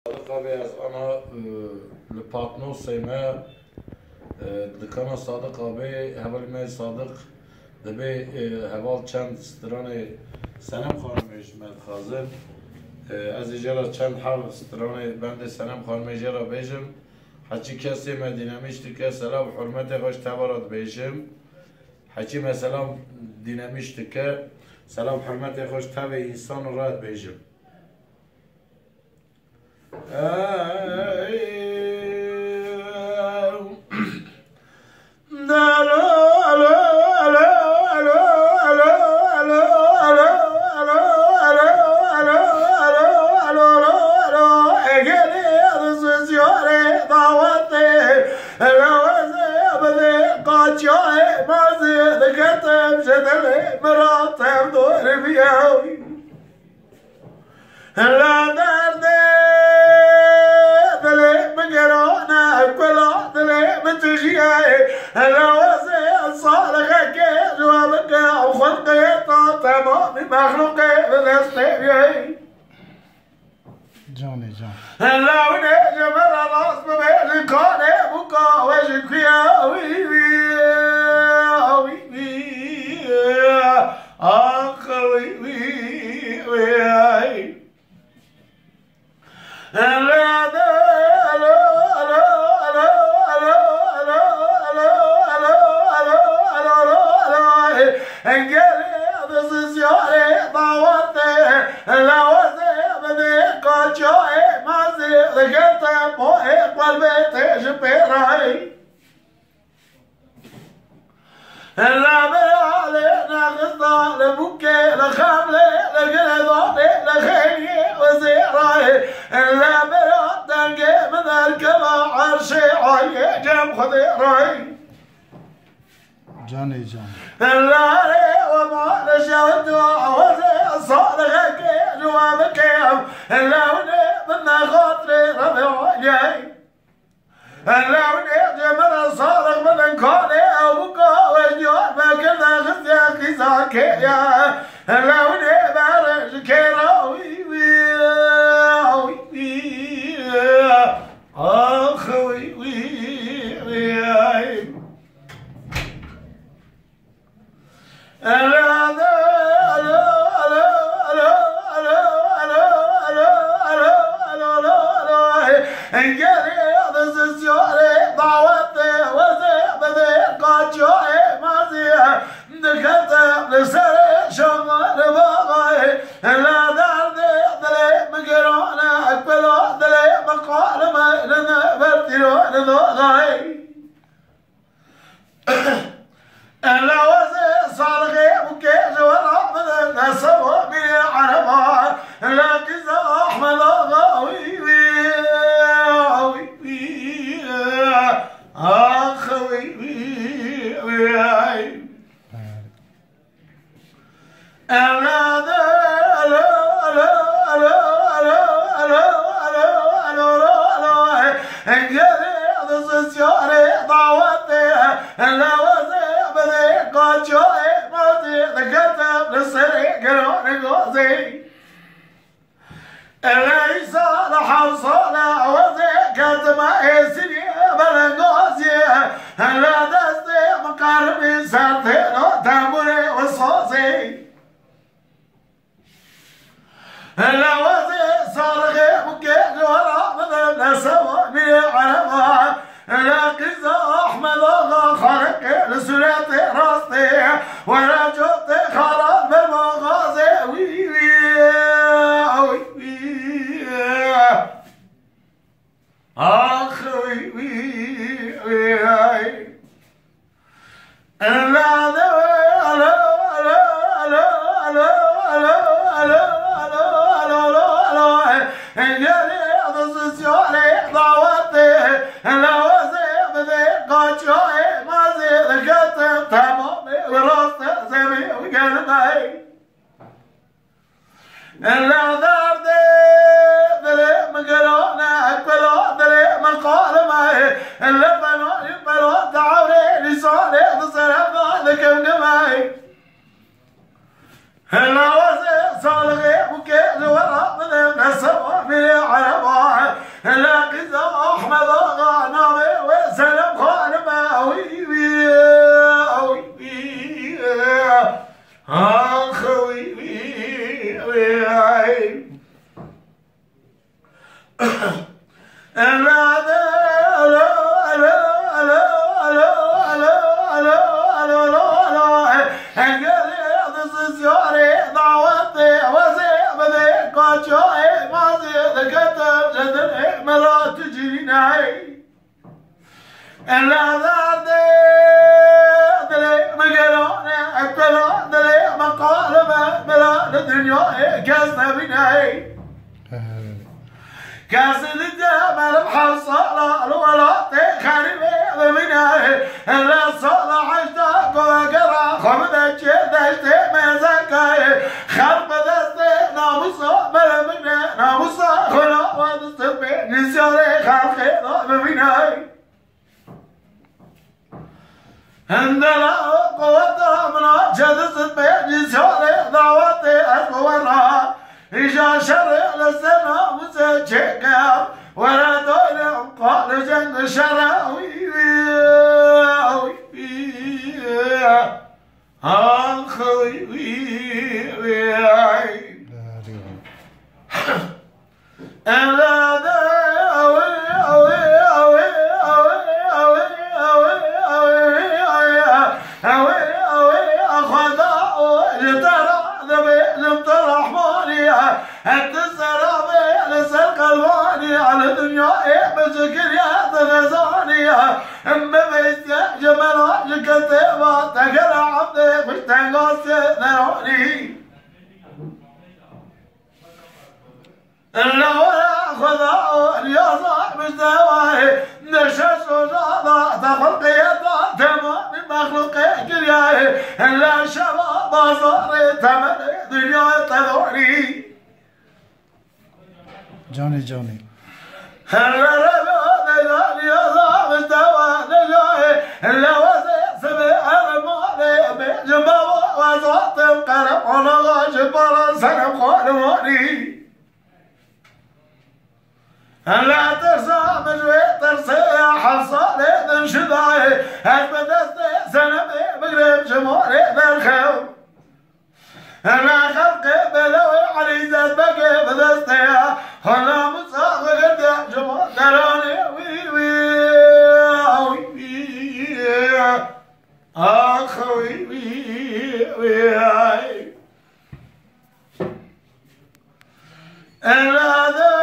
طبعا أنا لبارتنر سيما دكان صادق أبي هبل ما صادق دبي هبال چند سترانه سنم خانمش من خازن از اجرا چند حال سترانه بند سنم خانمش را بیشم حچی کسی مدینمیش تو که سلام حرمت خوش تبارد بیشم حچی مثلا دینمیش تو که سلام حرمت خوش تب انسان راد بیشم جاني جان هلا ونجم الراس بين كونه بكا وجهك يا ويوي اخ ويوي هلا هلا علينا غصة لبكي لخملة لقلباني لخيلي وزيراي هلا تلقي من الكبا عرشي عالي جم خضيراي جاني جان هلا وما نشوت وزي صالحك جوابك هلا من خاطري ربيع جاي هلا جمال صالح من كوني أبوكا وجوار بكذا غزياكي ساكيا هلا بارج كيراوي أخوي هلا وزي صالغي وكيل ورا من السوا من عربا كاس الدم الحصالة الولاط خريبة منها إلا صالة عشتاق وقرا خمدة جدشت مزكاي خرب دستي ناموسا بلمنا ناموسا خلا ودستبي نسياري خلقي ضاب منها عندنا قوة من جدست بي نسياري ضاوتي أسورها إجا شرع للسنة مسجكا ورا دولة قال جنگ شراوي آخوي على الدنيا بذكر يا تغزانية أما بيستعجب العجل كتبا تقل عبدي بشتنقص ذروني إلا ولا خذاء يا صاحب الزواهي نشش وجاضة تخلق يدا تمام مخلوق كرياهي إلا شباب صاري تمن دنيا تذوني جوني هلا ربنا يا صاحب الدواء نجاهي إلا وسع سبع الماضي بجنبه وصوت القرب ونغاش برا سنم خالواني هلا ترسى مجوي ترسى يا حصالي تنشداي أثبت سنمي بقرب جمهوري ذا أنا خلقي بلوي علي زاد بقي بدستيا هلا مصاغ قد جمع دراني وي أخوي وي أنا ذا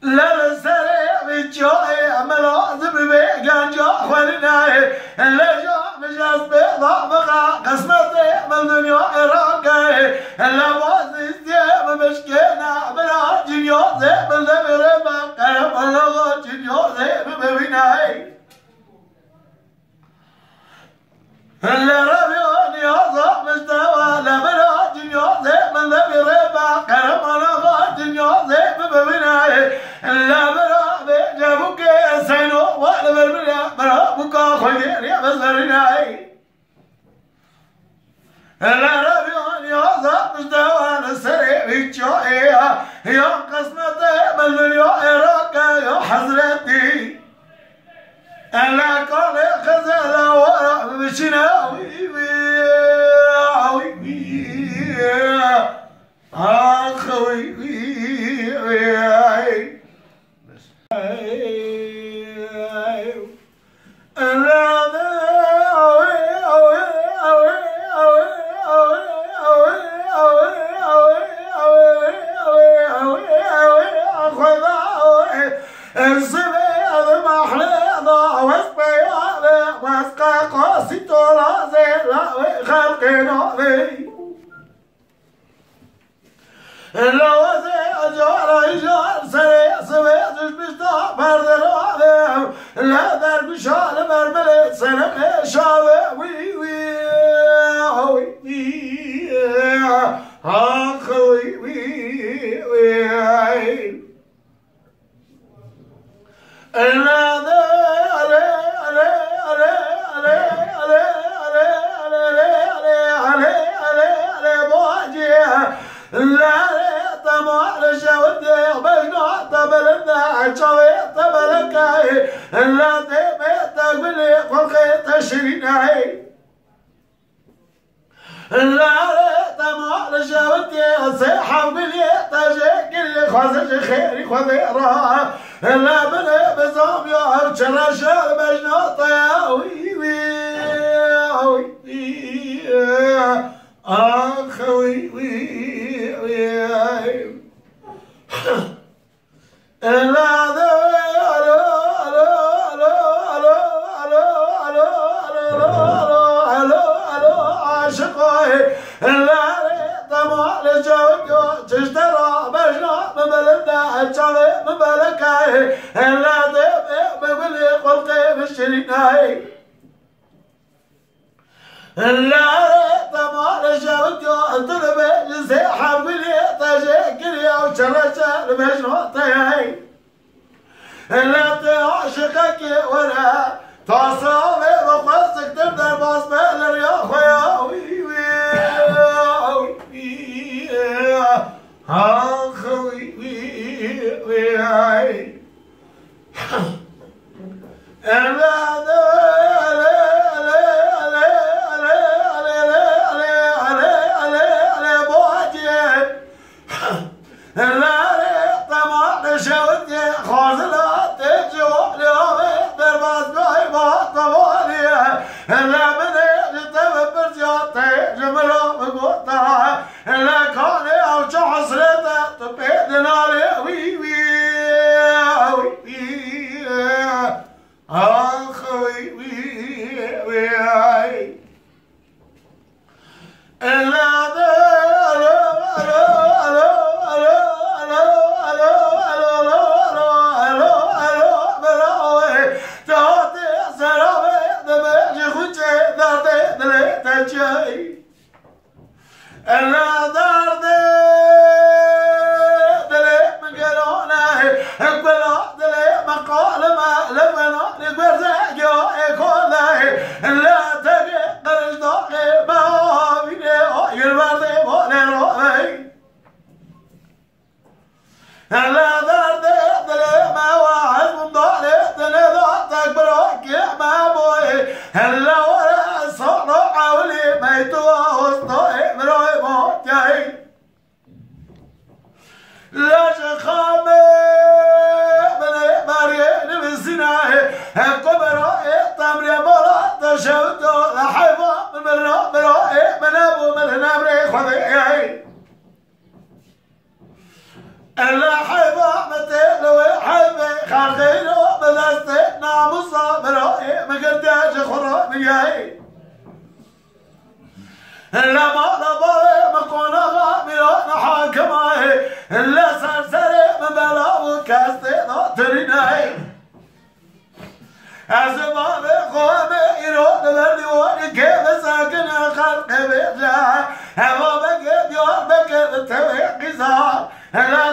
لا السريع بالجوعي ملازم بيقان جوع خلناي اللي جوع مجاز بيضا بقى قسمتي من دنيا عراقي اللي بوزي استيام مشكينا بلا جنيوزي من دمير بقرب اللغة جنيوزي ببيناي اللي ربيون يوضع مستوى لبلا جنيوزي من دمير بقرب اللغة جنيوزي ببيناي لا برا بجابوك سينو ولا برا برا بكا خير يا بزرناي لا ربيون يا ذا مستوى السريع بيتشوي يا قسمتي من دنيا عراق يا حضرتي أنا كان خزل ورا بشناوي أخوي لا ذا بشار مرملة سنة شاوي وي أخوي لا تبي تقبلي خلقي بشريناي لا تمام شاوتي صيحة وقلي طاجي قلي خوزي خيري خوزي راح لا بني بزام يا شرشة بجناطة يا وي وي وي آخ وي وي وي لا تشترى بجنا ببلدنا الشعب ببلكاي لا ببلي قلقي بالشريكاي لا تمار شاوتيو الطلبة لسيحة بلي تجيكري أو شرشة بجنا طياي لا تعشقك ولا تعصابي بخصك تبدأ باصبع للرياح يا وي خوي وي وي هاي لا